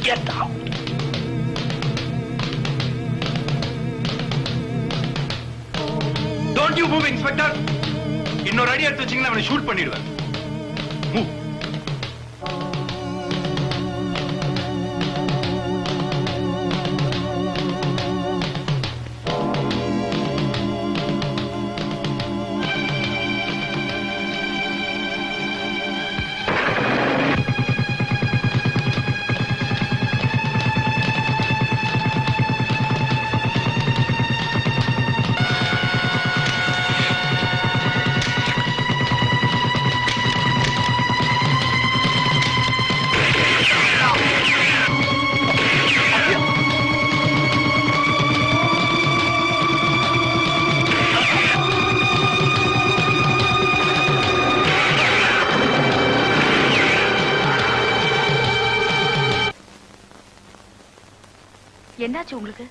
Get out! Don't you move, Inspector! இன்னொரு அடி எடுத்து வச்சீங்கன்னா அவனை ஷூட் பண்ணிடுவேன். Move. என்னாச்சு உங்களுக்கு?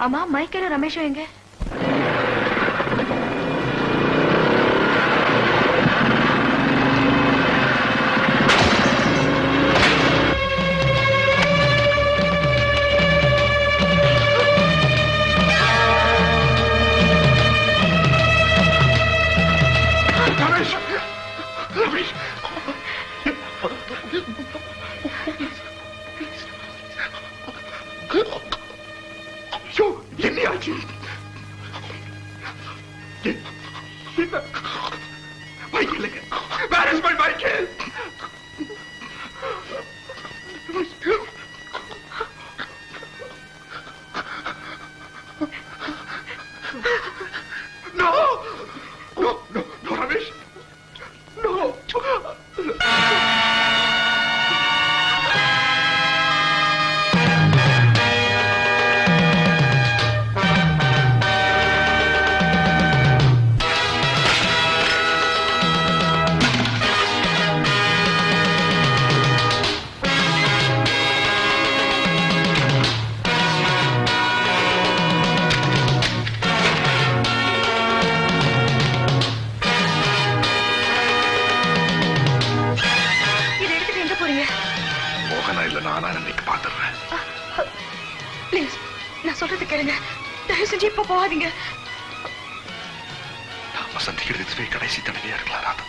ஆமா, மைக்கேல ரமேஷும் எங்க? Where is my Michael? No! No, no, no, Ramesh! No! Please, நான் சொல்றது கேளுங்க. தயவு செஞ்சு இப்ப போகாதீங்க. நாம சந்திக்கிறது இதுவே கடைசி தடவையா இருக்கலாம் ராதா.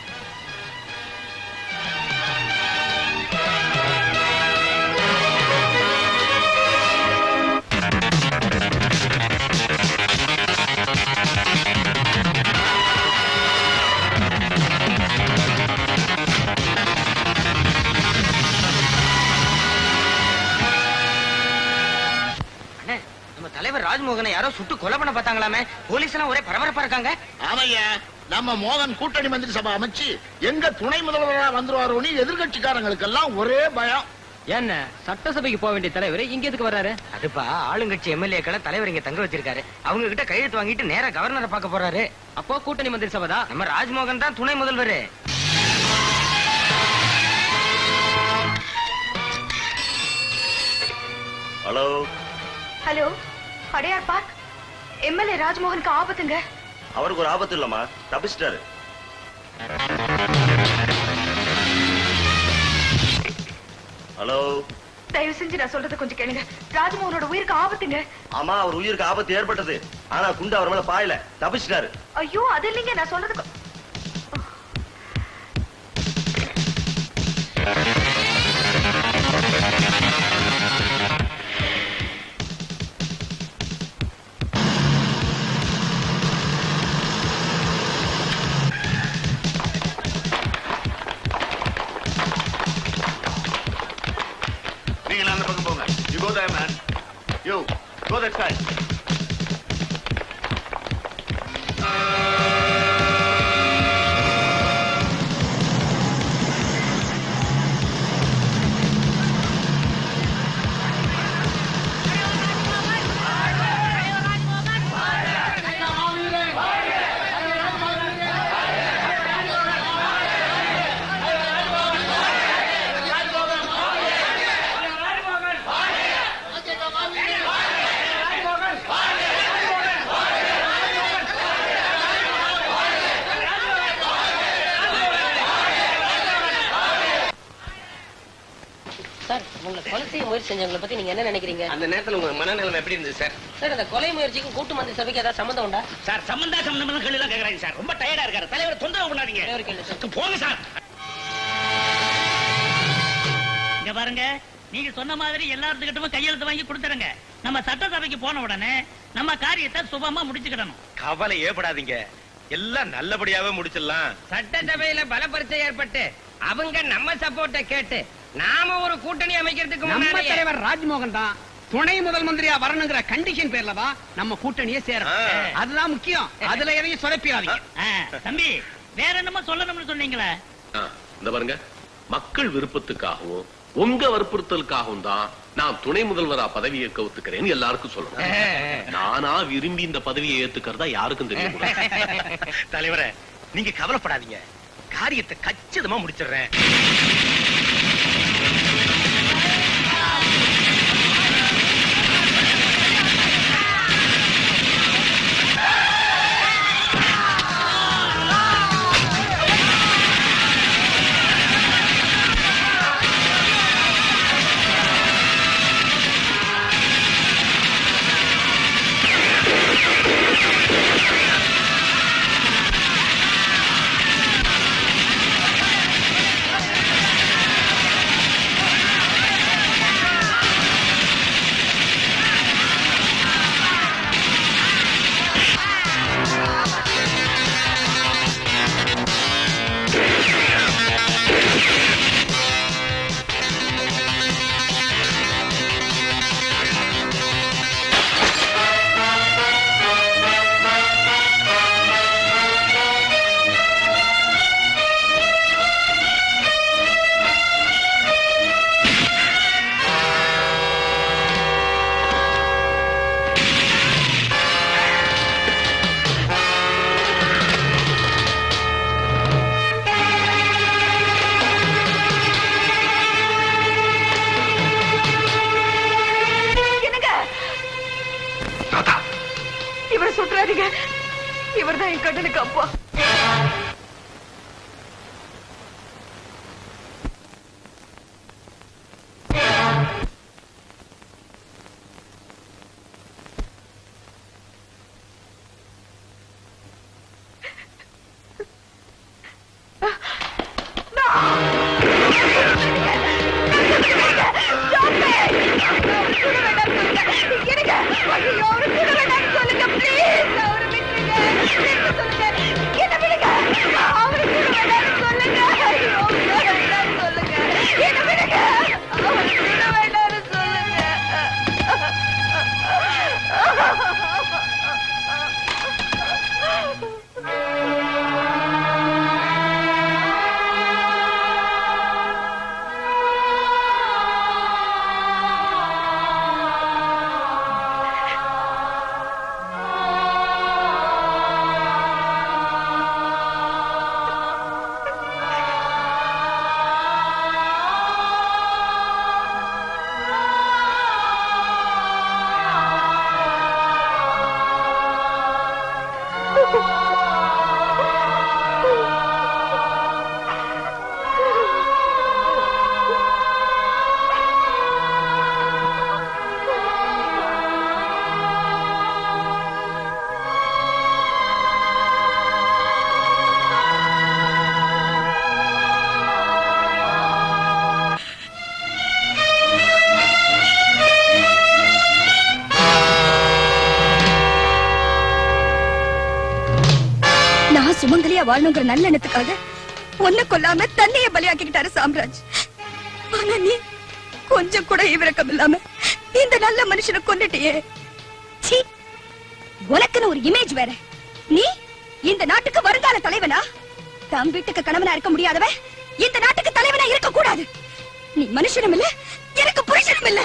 ராஜ்மோகனை யாரோ சுட்டு கொலை பண்ண பார்த்தாங்களாமே. போலீஸ் எல்லாம் ஒரே பரபரப்பா இருக்காங்க. ஆமையா, நம்ம மோகன் கூட்டணி மந்திரி சபை அமைச்சு எங்க துணை முதல்வரா வந்துருவாரோன்னு எதிர்கட்சிக்காரங்களுக்கு எல்லாம் ஒரே பயம். என்ன சட்டசபைக்கு போக வேண்டிய தலைவர் இங்க எதுக்கு வர்றாரு? அதுப்பா ஆளுங்கட்சி எம்எல்ஏக்களை தலைவர் இங்க தங்க வச்சிருக்காரு. அவங்க கிட்ட கையெழுத்து வாங்கிட்டு நேரா கவர்னரை பார்க்க போறாரு. அப்போ கூட்டணி மந்திரி சபை தான். நம்ம ராஜ்மோகன் தான் துணை முதல்வர். Hello hello, Adyar park. MLA ராஜ்மோகனுக்கு ஆபத்துங்க. அவருக்கு ஒரு ஆபத்து இல்லம்மா, தப்பிச்சிட்டாரு. ஹலோ, தயவு செஞ்சு நான் சொல்றத கொஞ்சம் கேளுங்க. ராஜ்மோகனோட உயிருக்கு ஆபத்துங்க. ஆமா, அவர் உயிருக்கு ஆபத்து ஏற்பட்டது. ஆனா குண்டு அவர் மேல பாயல, தப்பிச்சிட்டாரு. ஐயோ, அது இல்லைங்க, நான் சொல்றது You go there, man. You, go that side. செய்ய முயற்சி செஞ்சவங்களை பத்தி நீங்க என்ன நினைக்கிறீங்க? அந்த நேரத்துல உங்க மனநிலைமை எப்படி இருந்தது சார்? சார் அந்த கொலை முயற்சிக்கும் கூட்டு மந்திரி சபைக்கு ஏதாவது சம்மந்தம் உண்டா? சார் சம்பந்தம் கேள்வி எல்லாம் கேக்குறாங்க சார். ரொம்ப டயர்டா இருக்காரு. தலைவர் தொந்தரவு பண்ணாதீங்க. ஒரே ஒரு கேள்வி சார். போங்க சார். இங்க பாருங்க, நீங்க சொன்ன மாதிரி எல்லாத்துக்கிட்டவும் கையெழுத்து வாங்கி கொடுத்துருங்க. நம்ம சட்டசபைக்கு போன உடனே நம்ம காரியத்தை சுபமா முடிச்சுக்கிடணும். கவலை ஏற்படாதீங்க, எல்லாம் நல்லபடியாவே முடிச்சிடலாம். சட்டசபையில பல பரிச்சை ஏற்பட்டு அவங்க நம்ம சப்போர்ட்ட கேட்டு நாம ஒரு கூட்டணி அமைக்கிறதுக்கு நம்ம முன்னாடி தலைவர் ராஜ்மோகன் தான் துணை முதல் மந்திரியா வரணுங்கிற கண்டிஷன் பேர்ல தான் நம்ம கூட்டணியே சேரும். அதுதான் முக்கியம். அதுல எதையும் சொதப்பிடாதீங்க. தம்பி, வேற என்னமோ சொல்லணும்னு சொன்னீங்களே? இந்த பாருங்க, மக்கள் விருப்பத்துக்காகவும் உங்க வற்புறுத்தலுக்காகவும் தான் நான் துணை முதல்வரா பதவி ஏற்க ஒத்துக்கிறேன்னு எல்லாருக்கும் சொல்லணும். நானா விரும்பி இந்த பதவியை ஏத்துக்கிறதா யாருக்கும் தெரியும். தலைவரே, நீங்க கவலைப்படாதீங்க, காரியத்தை கச்சிதமா முடிச்சிடுறேன். இவரை சுற்றாதீங்க, இவர்தான் என் கண்ணனுக்கு அப்பா. சுமங்கலியா வாழணுங்கிற நல்ல எண்ணத்துக்காக ஒண்ணு கொல்லாம தன்னைய பலியாக்கிட்டாரு சாம்ராஜ். ஆனா நீ கொஞ்சம் கூட இவரக்கம் இல்லாம இந்த நல்ல மனுஷனை கொண்டுட்டியே. உனக்குன்னு ஒரு இமேஜ் வேற. நீ இந்த நாட்டுக்கு வருங்கால தலைவனா? தம் வீட்டுக்கு கணவனா இருக்க முடியாதவ இந்த நாட்டுக்கு தலைவனா இருக்க கூடாது. நீ மனுஷனும் இல்ல, எனக்கு புருஷனும் இல்ல.